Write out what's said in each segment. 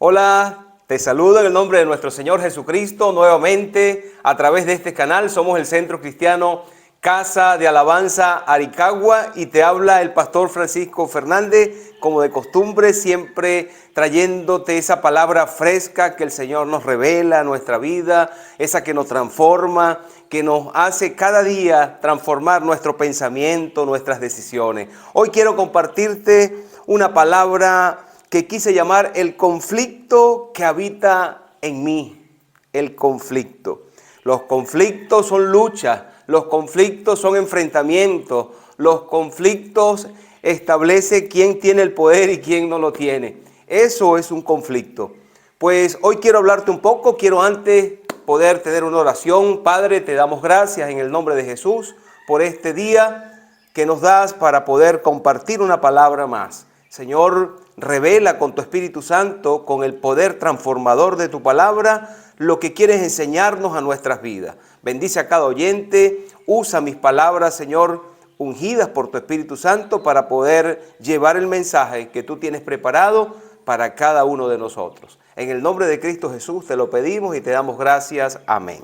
Hola, te saludo en el nombre de nuestro Señor Jesucristo nuevamente a través de este canal. Somos el Centro Cristiano Casa de Alabanza Aricagua y te habla el pastor Francisco Fernández, como de costumbre, siempre trayéndote esa palabra fresca que el Señor nos revela a nuestra vida, esa que nos transforma, que nos hace cada día transformar nuestro pensamiento, nuestras decisiones. Hoy quiero compartirte una palabra que quise llamar el conflicto que habita en mí. El conflicto. Los conflictos son luchas, los conflictos son enfrentamientos, los conflictos establece quién tiene el poder y quién no lo tiene. Eso es un conflicto. Pues hoy quiero hablarte un poco, quiero antes poder tener una oración. Padre, te damos gracias en el nombre de Jesús por este día que nos das para poder compartir una palabra más. Señor, revela con tu Espíritu Santo, con el poder transformador de tu palabra, lo que quieres enseñarnos a nuestras vidas. Bendice a cada oyente, usa mis palabras, Señor, ungidas por tu Espíritu Santo para poder llevar el mensaje que tú tienes preparado para cada uno de nosotros. En el nombre de Cristo Jesús te lo pedimos y te damos gracias. Amén.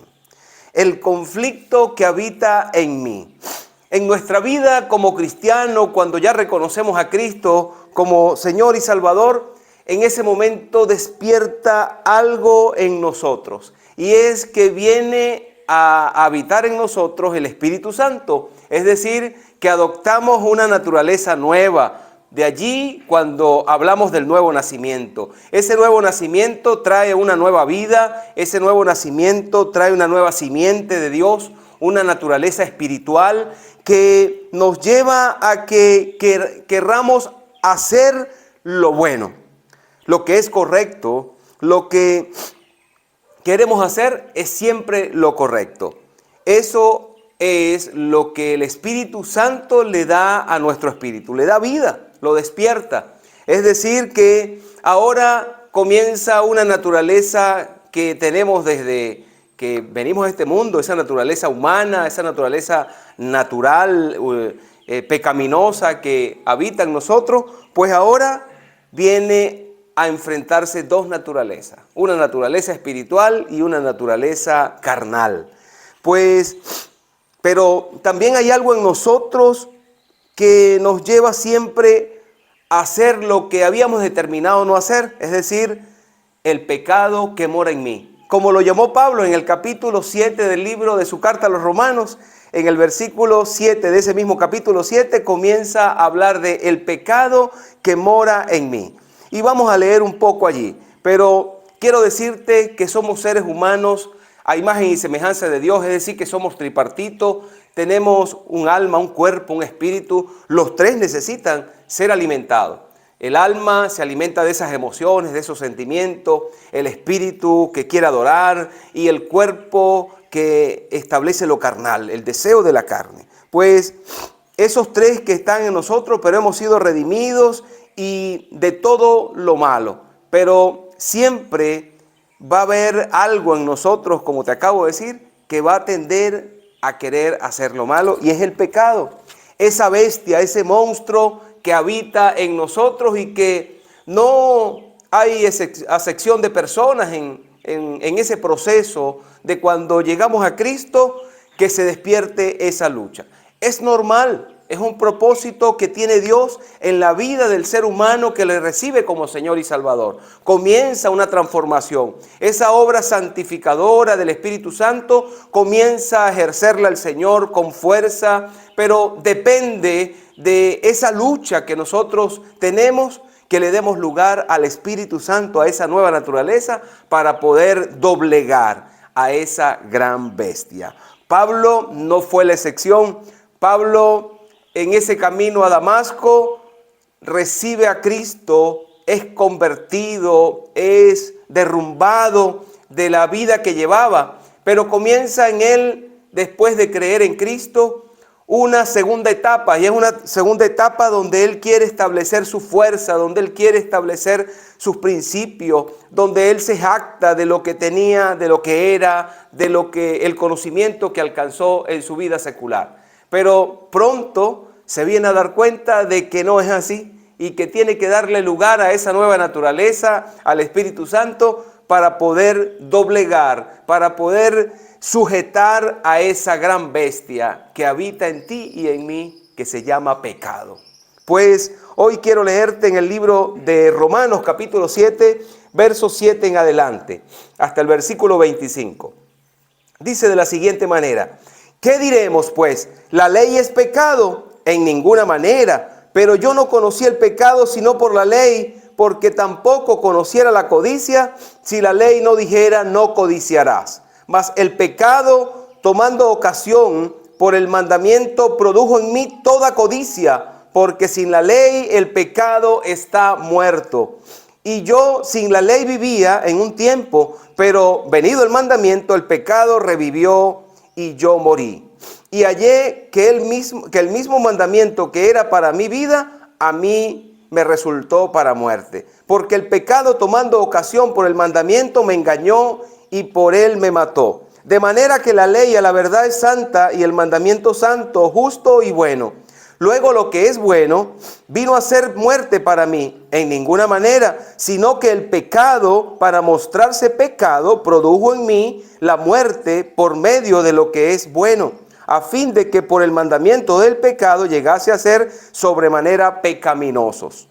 El conflicto que habita en mí. En nuestra vida como cristiano, cuando ya reconocemos a Cristo como Señor y Salvador, en ese momento despierta algo en nosotros. Y es que viene a habitar en nosotros el Espíritu Santo. Es decir, que adoptamos una naturaleza nueva. De allí cuando hablamos del nuevo nacimiento. Ese nuevo nacimiento trae una nueva vida. Ese nuevo nacimiento trae una nueva simiente de Dios, una naturaleza espiritual que nos lleva a que querramos hacer lo bueno, lo que es correcto. Lo que queremos hacer es siempre lo correcto. Eso es lo que el Espíritu Santo le da a nuestro espíritu, le da vida, lo despierta. Es decir, que ahora comienza una naturaleza que tenemos desde que venimos a este mundo, esa naturaleza humana, esa naturaleza natural, pecaminosa que habita en nosotros, pues ahora viene a enfrentarse dos naturalezas, una naturaleza espiritual y una naturaleza carnal. Pero también hay algo en nosotros que nos lleva siempre a hacer lo que habíamos determinado no hacer, es decir, el pecado que mora en mí. Como lo llamó Pablo en el capítulo 7 del libro de su carta a los Romanos, en el versículo 7 de ese mismo capítulo 7 comienza a hablar de el pecado que mora en mí. Y vamos a leer un poco allí, pero quiero decirte que somos seres humanos a imagen y semejanza de Dios, es decir, que somos tripartitos, tenemos un alma, un cuerpo, un espíritu, los tres necesitan ser alimentados. El alma se alimenta de esas emociones, de esos sentimientos, el espíritu que quiere adorar y el cuerpo que establece lo carnal, el deseo de la carne. Pues esos tres que están en nosotros, pero hemos sido redimidos y de todo lo malo. Pero siempre va a haber algo en nosotros, como te acabo de decir, que va a tender a querer hacer lo malo y es el pecado. Esa bestia, ese monstruo que habita en nosotros y que no hay acepción de personas en ese proceso de cuando llegamos a Cristo que se despierte esa lucha. Es normal, es un propósito que tiene Dios en la vida del ser humano que le recibe como Señor y Salvador. Comienza una transformación. Esa obra santificadora del Espíritu Santo comienza a ejercerla el Señor con fuerza, pero depende de esa lucha que nosotros tenemos, que le demos lugar al Espíritu Santo, a esa nueva naturaleza, para poder doblegar a esa gran bestia. Pablo no fue la excepción. Pablo, en ese camino a Damasco, recibe a Cristo, es convertido, es derrumbado de la vida que llevaba, pero comienza en él, después de creer en Cristo, una segunda etapa, y es una segunda etapa donde él quiere establecer su fuerza, donde él quiere establecer sus principios, donde él se jacta de lo que tenía, de lo que era, de lo que el conocimiento que alcanzó en su vida secular. Pero pronto se viene a dar cuenta de que no es así y que tiene que darle lugar a esa nueva naturaleza, al Espíritu Santo, para poder doblegar, para poder sujetar a esa gran bestia que habita en ti y en mí, que se llama pecado. Pues hoy quiero leerte en el libro de Romanos capítulo 7, verso 7 en adelante, hasta el versículo 25. Dice de la siguiente manera: ¿qué diremos pues? ¿La ley es pecado? En ninguna manera. Pero yo no conocí el pecado sino por la ley, porque tampoco conociera la codicia si la ley no dijera no codiciarás. Mas el pecado, tomando ocasión por el mandamiento, produjo en mí toda codicia, porque sin la ley el pecado está muerto. Y yo sin la ley vivía en un tiempo, pero venido el mandamiento, el pecado revivió y yo morí. Y hallé que el mismo mandamiento que era para mi vida, a mí me resultó para muerte. Porque el pecado, tomando ocasión por el mandamiento, me engañó y por él me mató. De manera que la ley a la verdad es santa y el mandamiento santo, justo y bueno. Luego lo que es bueno vino a ser muerte para mí, en ninguna manera, sino que el pecado, para mostrarse pecado, produjo en mí la muerte por medio de lo que es bueno, a fin de que por el mandamiento del pecado llegase a ser sobremanera pecaminosos.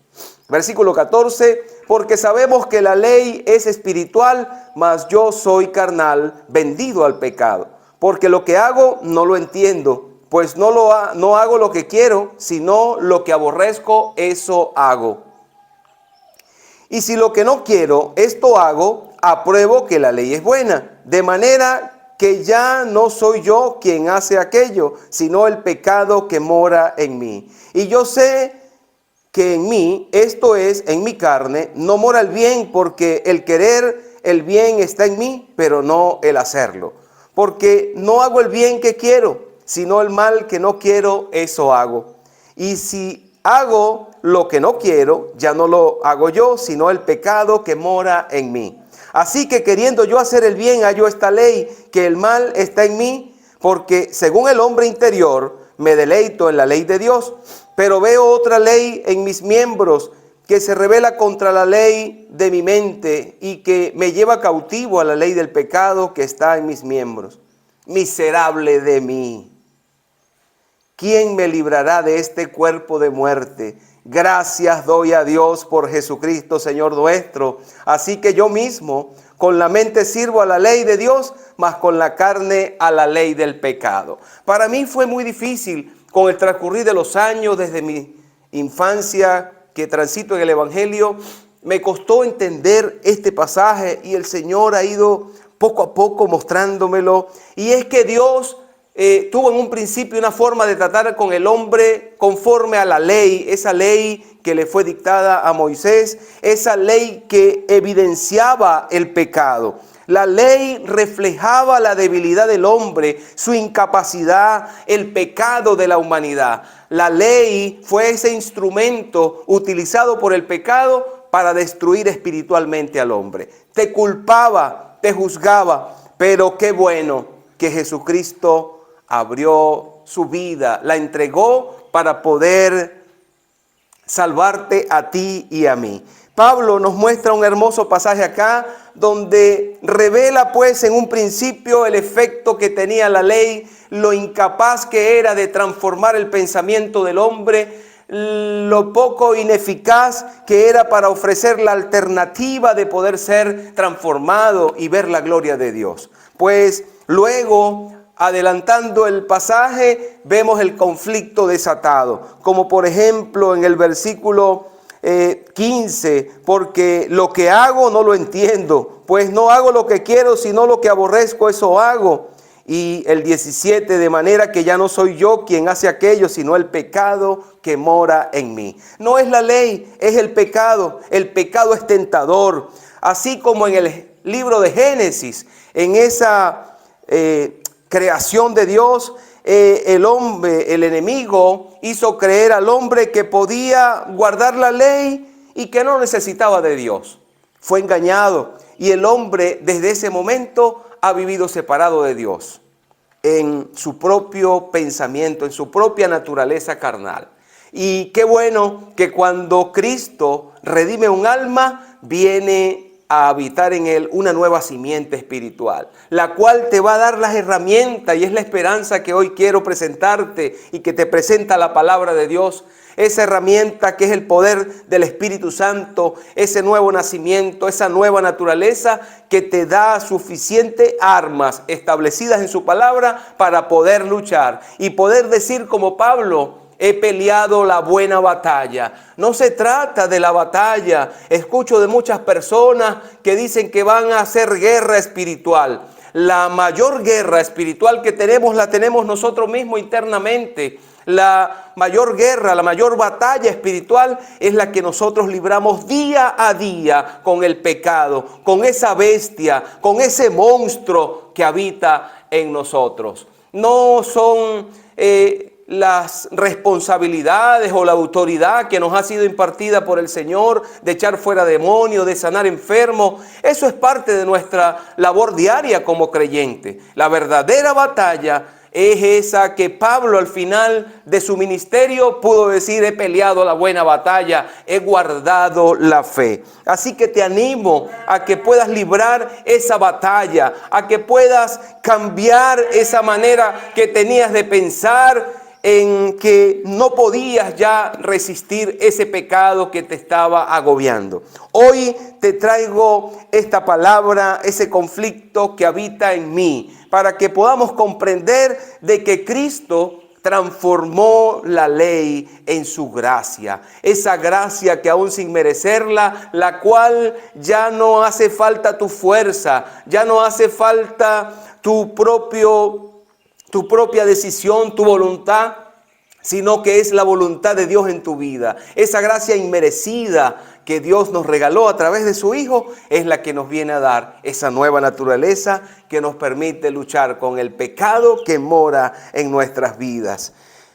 Versículo 14, porque sabemos que la ley es espiritual, mas yo soy carnal, vendido al pecado. Porque lo que hago no lo entiendo, pues no hago lo que quiero, sino lo que aborrezco, eso hago. Y si lo que no quiero, esto hago, apruebo que la ley es buena, de manera que ya no soy yo quien hace aquello, sino el pecado que mora en mí. Y yo sé que en mí, esto es, en mi carne, no mora el bien, porque el querer el bien está en mí, pero no el hacerlo. Porque no hago el bien que quiero, sino el mal que no quiero, eso hago. Y si hago lo que no quiero, ya no lo hago yo, sino el pecado que mora en mí. Así que queriendo yo hacer el bien, hallo esta ley, que el mal está en mí, porque según el hombre interior, me deleito en la ley de Dios, pero veo otra ley en mis miembros, que se rebela contra la ley de mi mente y que me lleva cautivo a la ley del pecado que está en mis miembros. Miserable de mí, ¿quién me librará de este cuerpo de muerte? Gracias doy a Dios por Jesucristo, Señor nuestro. Así que yo mismo con la mente sirvo a la ley de Dios, mas con la carne a la ley del pecado. Para mí fue muy difícil con el transcurrir de los años desde mi infancia que transito en el Evangelio. Me costó entender este pasaje y el Señor ha ido poco a poco mostrándomelo. Y es que Dios tuvo en un principio una forma de tratar con el hombre conforme a la ley, esa ley que le fue dictada a Moisés, esa ley que evidenciaba el pecado. La ley reflejaba la debilidad del hombre, su incapacidad, el pecado de la humanidad. La ley fue ese instrumento utilizado por el pecado para destruir espiritualmente al hombre. Te culpaba, te juzgaba, pero qué bueno que Jesucristo abrió su vida, la entregó para poder salvarte a ti y a mí. Pablo nos muestra un hermoso pasaje acá donde revela pues en un principio el efecto que tenía la ley, lo incapaz que era de transformar el pensamiento del hombre, lo poco ineficaz que era para ofrecer la alternativa de poder ser transformado y ver la gloria de Dios. Pues luego, adelantando el pasaje, vemos el conflicto desatado, como por ejemplo en el versículo 15, porque lo que hago no lo entiendo, pues no hago lo que quiero, sino lo que aborrezco, eso hago. Y el 17, de manera que ya no soy yo quien hace aquello, sino el pecado que mora en mí. No es la ley, es el pecado. El pecado es tentador. Así como en el libro de Génesis, en esa creación de Dios, el hombre, el enemigo, hizo creer al hombre que podía guardar la ley y que no necesitaba de Dios. Fue engañado y el hombre desde ese momento ha vivido separado de Dios en su propio pensamiento, en su propia naturaleza carnal. Y qué bueno que cuando Cristo redime un alma, viene a habitar en él una nueva simiente espiritual, la cual te va a dar las herramientas, y es la esperanza que hoy quiero presentarte y que te presenta la palabra de Dios. Esa herramienta que es el poder del Espíritu Santo, ese nuevo nacimiento, esa nueva naturaleza que te da suficientes armas establecidas en su palabra para poder luchar y poder decir como Pablo: he peleado la buena batalla. No se trata de la batalla. Escucho de muchas personas que dicen que van a hacer guerra espiritual. La mayor guerra espiritual que tenemos la tenemos nosotros mismos internamente. La mayor guerra, la mayor batalla espiritual es la que nosotros libramos día a día con el pecado, con esa bestia, con ese monstruo que habita en nosotros. No son las responsabilidades o la autoridad que nos ha sido impartida por el Señor de echar fuera demonios, de sanar enfermos. Eso es parte de nuestra labor diaria como creyente. La verdadera batalla es esa que Pablo al final de su ministerio pudo decir: he peleado la buena batalla, he guardado la fe. Así que te animo a que puedas librar esa batalla, a que puedas cambiar esa manera que tenías de pensar, en que no podías ya resistir ese pecado que te estaba agobiando. Hoy te traigo esta palabra, ese conflicto que habita en mí, para que podamos comprender de que Cristo transformó la ley en su gracia. Esa gracia que aún sin merecerla, la cual ya no hace falta tu fuerza, ya no hace falta tu propia decisión, tu voluntad, sino que es la voluntad de Dios en tu vida. Esa gracia inmerecida que Dios nos regaló a través de su Hijo es la que nos viene a dar esa nueva naturaleza que nos permite luchar con el pecado que mora en nuestras vidas.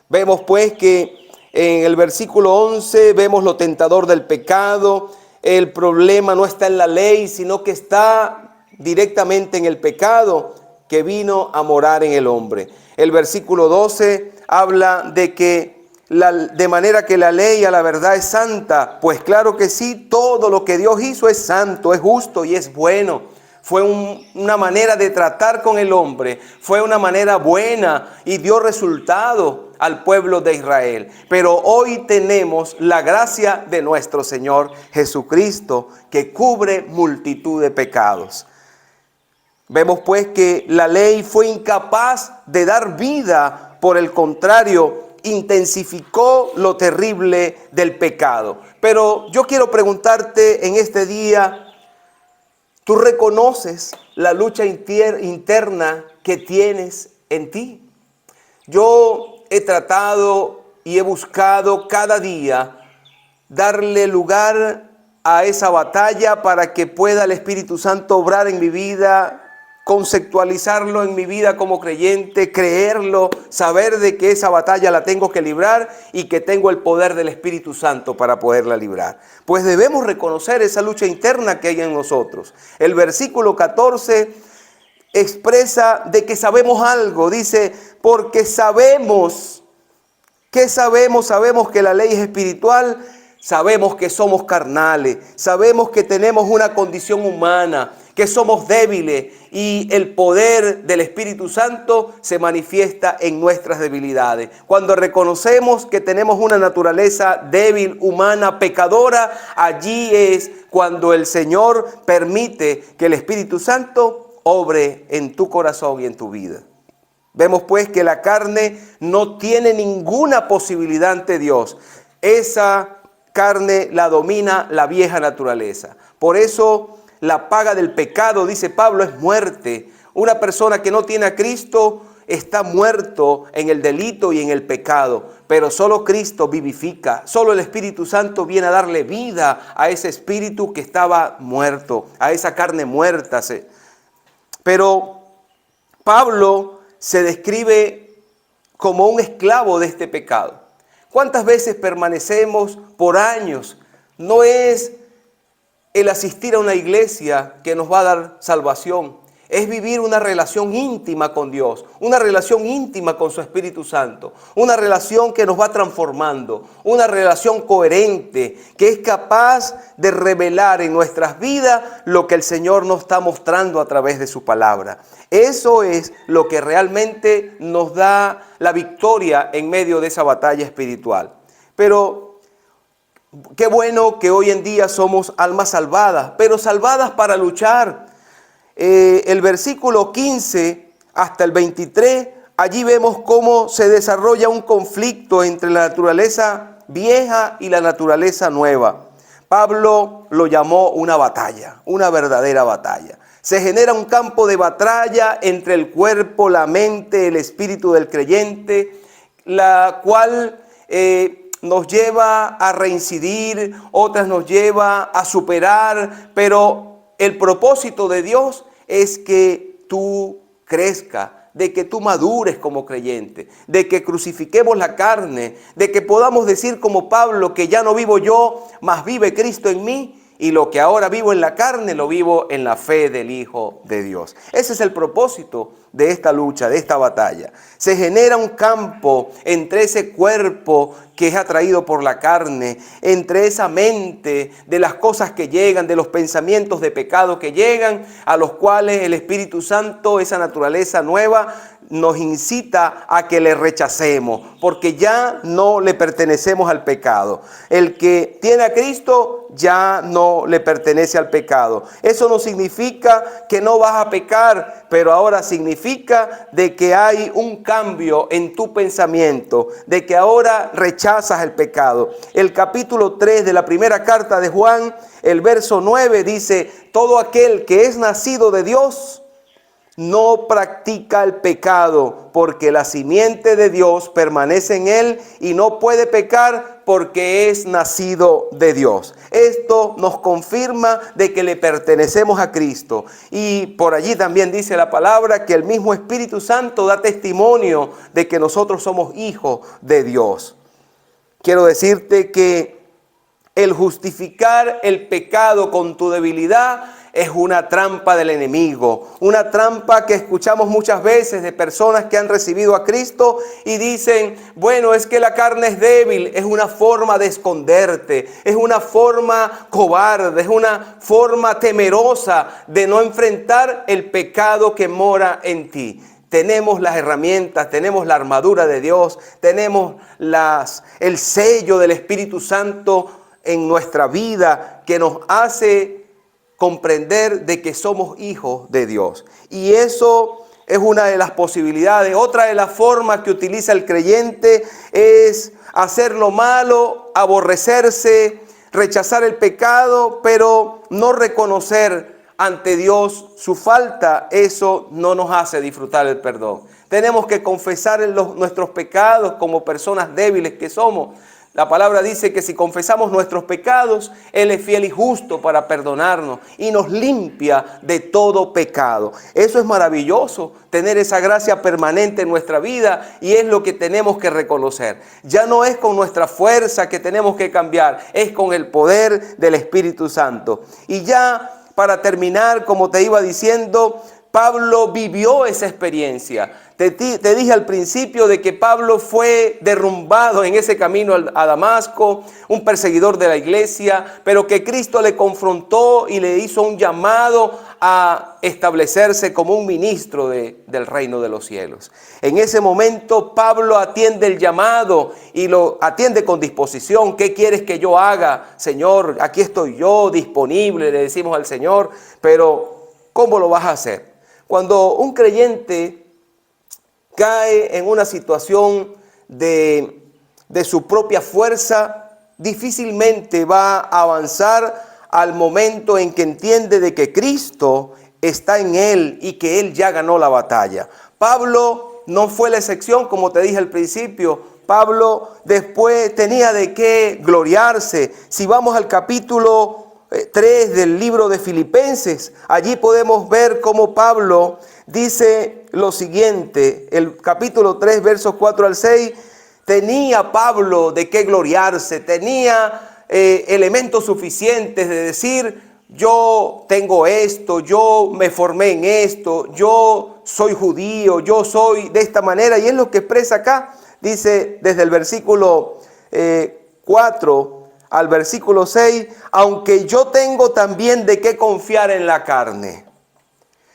Vemos pues que en el versículo 11 vemos lo tentador del pecado. El problema no está en la ley, sino que está directamente en el pecado que vino a morar en el hombre. El versículo 12 habla de que de manera que la ley a la verdad es santa. Pues claro que sí, todo lo que Dios hizo es santo, es justo y es bueno. Fue una manera de tratar con el hombre, fue una manera buena y dio resultado al pueblo de Israel. Pero hoy tenemos la gracia de nuestro Señor Jesucristo que cubre multitud de pecados. Vemos pues que la ley fue incapaz de dar vida, por el contrario, intensificó lo terrible del pecado. Pero yo quiero preguntarte en este día, ¿tú reconoces la lucha interna que tienes en ti? Yo he tratado y he buscado cada día darle lugar a esa batalla para que pueda el Espíritu Santo obrar en mi vida, conceptualizarlo en mi vida como creyente, creerlo, saber de que esa batalla la tengo que librar y que tengo el poder del Espíritu Santo para poderla librar. Pues debemos reconocer esa lucha interna que hay en nosotros. El versículo 14 expresa de que sabemos algo. Dice, porque sabemos. ¿Qué sabemos? Sabemos que la ley es espiritual, sabemos que somos carnales, sabemos que tenemos una condición humana, que somos débiles y el poder del Espíritu Santo se manifiesta en nuestras debilidades. Cuando reconocemos que tenemos una naturaleza débil, humana, pecadora, allí es cuando el Señor permite que el Espíritu Santo obre en tu corazón y en tu vida. Vemos pues que la carne no tiene ninguna posibilidad ante Dios. Esa carne la domina la vieja naturaleza. Por eso la paga del pecado, dice Pablo, es muerte. Una persona que no tiene a Cristo está muerto en el delito y en el pecado. Pero solo Cristo vivifica. Solo el Espíritu Santo viene a darle vida a ese espíritu que estaba muerto, a esa carne muerta. Pero Pablo se describe como un esclavo de este pecado. ¿Cuántas veces permanecemos por años? No es el asistir a una iglesia que nos va a dar salvación. es vivir una relación íntima con Dios, una relación íntima con su Espíritu Santo, una relación que nos va transformando, una relación coherente, que es capaz de revelar en nuestras vidas lo que el Señor nos está mostrando a través de su palabra. Eso es lo que realmente nos da la victoria en medio de esa batalla espiritual. Pero qué bueno que hoy en día somos almas salvadas, pero salvadas para luchar. El versículo 15 hasta el 23, allí vemos cómo se desarrolla un conflicto entre la naturaleza vieja y la naturaleza nueva. Pablo lo llamó una batalla, una verdadera batalla. Se genera un campo de batalla entre el cuerpo, la mente, el espíritu del creyente, la cual nos lleva a reincidir, otras nos lleva a superar, pero el propósito de Dios es que tú crezcas, de que tú madures como creyente, de que crucifiquemos la carne, de que podamos decir como Pablo que ya no vivo yo, mas vive Cristo en mí, y lo que ahora vivo en la carne lo vivo en la fe del Hijo de Dios. Ese es el propósito de esta lucha, de esta batalla. Se genera un campo entre ese cuerpo que es atraído por la carne, entre esa mente de las cosas que llegan, de los pensamientos de pecado que llegan, a los cuales el Espíritu Santo, esa naturaleza nueva, nos incita a que le rechacemos, porque ya no le pertenecemos al pecado. El que tiene a Cristo ya no le pertenece al pecado. Eso no significa que no vas a pecar, pero ahora significa de que hay un cambio en tu pensamiento, de que ahora rechazas el pecado. El capítulo 3 de la primera carta de Juan, el verso 9 dice: todo aquel que es nacido de Dios no practica el pecado, porque la simiente de Dios permanece en él y no puede pecar porque es nacido de Dios. Esto nos confirma de que le pertenecemos a Cristo. Y por allí también dice la palabra que el mismo Espíritu Santo da testimonio de que nosotros somos hijos de Dios. Quiero decirte que el justificar el pecado con tu debilidad es una trampa del enemigo, una trampa que escuchamos muchas veces de personas que han recibido a Cristo y dicen: bueno, es que la carne es débil. Es una forma de esconderte, es una forma cobarde, es una forma temerosa de no enfrentar el pecado que mora en ti. Tenemos las herramientas, tenemos la armadura de Dios, tenemos el sello del Espíritu Santo en nuestra vida que nos hace comprender de que somos hijos de Dios. Y eso es una de las posibilidades. Otra de las formas que utiliza el creyente es hacer lo malo, aborrecerse, rechazar el pecado, pero no reconocer ante Dios su falta. Eso no nos hace disfrutar el perdón. Tenemos que confesar nuestros pecados como personas débiles que somos. La palabra dice que si confesamos nuestros pecados, Él es fiel y justo para perdonarnos y nos limpia de todo pecado. Eso es maravilloso, tener esa gracia permanente en nuestra vida, y es lo que tenemos que reconocer. Ya no es con nuestra fuerza que tenemos que cambiar, es con el poder del Espíritu Santo. Y ya para terminar, como te iba diciendo, Pablo vivió esa experiencia. Te dije al principio de que Pablo fue derrumbado en ese camino a Damasco, un perseguidor de la iglesia, pero que Cristo le confrontó y le hizo un llamado a establecerse como un ministro del reino de los cielos. En ese momento Pablo atiende el llamado y lo atiende con disposición. ¿Qué quieres que yo haga, Señor? Aquí estoy yo disponible, le decimos al Señor, pero ¿cómo lo vas a hacer? Cuando un creyente cae en una situación de su propia fuerza, difícilmente va a avanzar al momento en que entiende de que Cristo está en él y que él ya ganó la batalla. Pablo no fue la excepción, como te dije al principio. Pablo después tenía de qué gloriarse. Si vamos al capítulo 3 del libro de Filipenses, allí podemos ver cómo Pablo dice lo siguiente. El capítulo 3, versos 4 al 6, tenía Pablo de qué gloriarse, tenía elementos suficientes de decir: yo tengo esto, yo me formé en esto, yo soy judío, yo soy de esta manera. Y es lo que expresa acá. Dice desde el versículo 4 al versículo 6, aunque yo tengo también de qué confiar en la carne.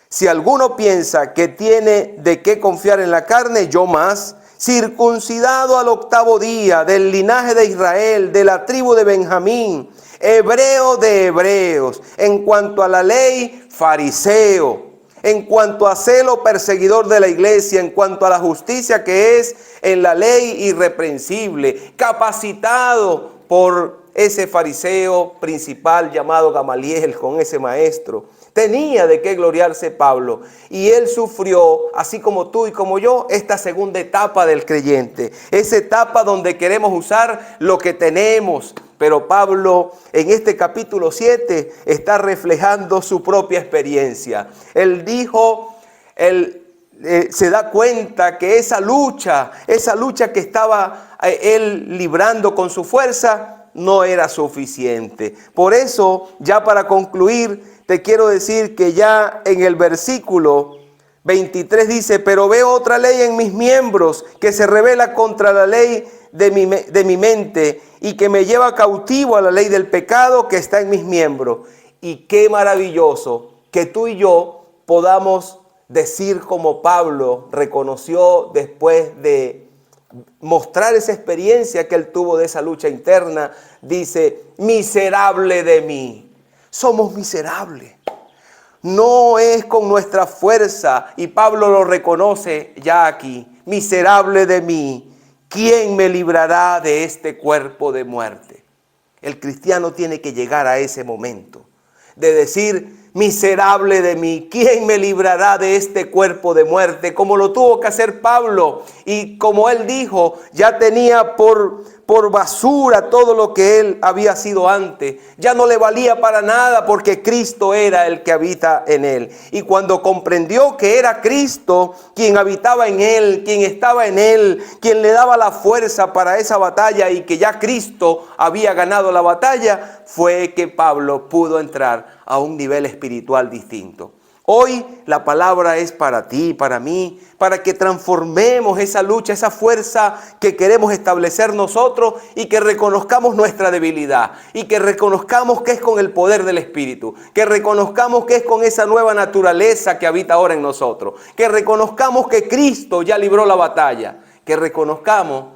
Si alguno piensa que tiene de qué confiar en la carne, yo más, circuncidado al 8º día, del linaje de Israel, de la tribu de Benjamín, hebreo de hebreos, en cuanto a la ley, fariseo, en cuanto a celo, perseguidor de la iglesia, en cuanto a la justicia que es en la ley, irreprensible, capacitado por ese fariseo principal llamado Gamaliel, con ese maestro. Tenía de qué gloriarse Pablo, y él sufrió, así como tú y como yo, esta segunda etapa del creyente, esa etapa donde queremos usar lo que tenemos. Pero Pablo en este capítulo 7 está reflejando su propia experiencia. Él dijo, se da cuenta que esa lucha que estaba él librando con su fuerza no era suficiente. Por eso, ya para concluir, te quiero decir que ya en el versículo 23 dice, pero veo otra ley en mis miembros que se revela contra la ley de mi mente y que me lleva cautivo a la ley del pecado que está en mis miembros. Y qué maravilloso que tú y yo podamos decir como Pablo reconoció después de mostrar esa experiencia que él tuvo de esa lucha interna. Dice, miserable de mí. Somos miserables. No es con nuestra fuerza, y Pablo lo reconoce ya aquí. Miserable de mí, ¿quién me librará de este cuerpo de muerte? El cristiano tiene que llegar a ese momento de decir, miserable de mí, ¿quién me librará de este cuerpo de muerte? Como lo tuvo que hacer Pablo, y como él dijo, ya tenía por basura todo lo que él había sido antes. Ya no le valía para nada porque Cristo era el que habita en él. Y cuando comprendió que era Cristo quien habitaba en él, quien estaba en él, quien le daba la fuerza para esa batalla, y que ya Cristo había ganado la batalla, fue que Pablo pudo entrar a un nivel espiritual distinto. Hoy la palabra es para ti, para mí, para que transformemos esa lucha, esa fuerza que queremos establecer nosotros, y que reconozcamos nuestra debilidad, y que reconozcamos que es con el poder del Espíritu, que reconozcamos que es con esa nueva naturaleza que habita ahora en nosotros, que reconozcamos que Cristo ya libró la batalla, que reconozcamos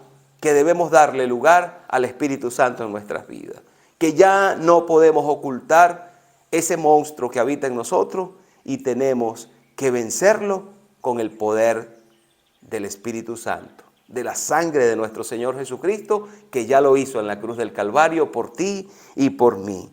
que debemos darle lugar al Espíritu Santo en nuestras vidas, que ya no podemos ocultar ese monstruo que habita en nosotros, y tenemos que vencerlo con el poder del Espíritu Santo, de la sangre de nuestro Señor Jesucristo, que ya lo hizo en la cruz del Calvario por ti y por mí.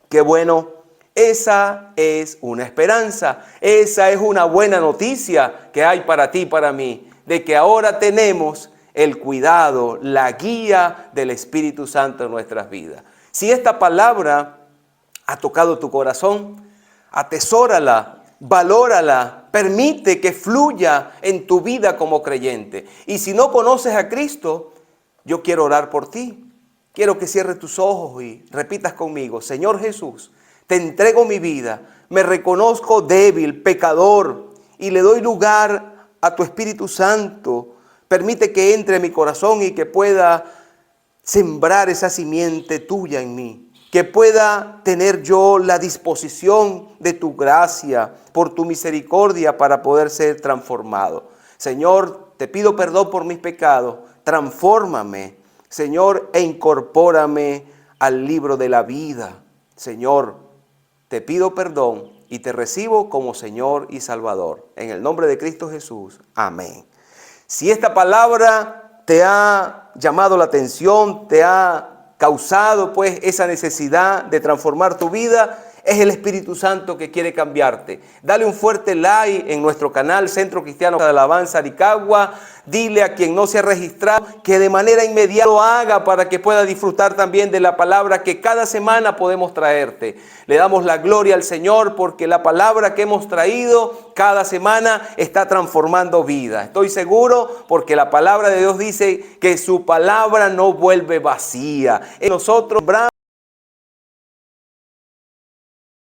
Qué bueno, esa es una esperanza, esa es una buena noticia que hay para ti y para mí, de que ahora tenemos el cuidado, la guía del Espíritu Santo en nuestras vidas. Si esta palabra ha tocado tu corazón, atesórala, valórala, permite que fluya en tu vida como creyente. Y si no conoces a Cristo, yo quiero orar por ti. Quiero que cierres tus ojos y repitas conmigo: Señor Jesús, te entrego mi vida, me reconozco débil, pecador, y le doy lugar a tu Espíritu Santo. Permite que entre en mi corazón y que pueda sembrar esa simiente tuya en mí. Que pueda tener yo la disposición de tu gracia, por tu misericordia, para poder ser transformado. Señor, te pido perdón por mis pecados. Transfórmame, Señor, e incorpórame al libro de la vida. Señor, te pido perdón y te recibo como Señor y Salvador. En el nombre de Cristo Jesús. Amén. Si esta palabra te ha llamado la atención, te ha causado pues esa necesidad de transformar tu vida, es el Espíritu Santo que quiere cambiarte. Dale un fuerte like en nuestro canal Centro Cristiano de Alabanza Aricagua. Dile a quien no se ha registrado que de manera inmediata lo haga, para que pueda disfrutar también de la palabra que cada semana podemos traerte. Le damos la gloria al Señor porque la palabra que hemos traído cada semana está transformando vida. Estoy seguro porque la palabra de Dios dice que su palabra no vuelve vacía. En nosotros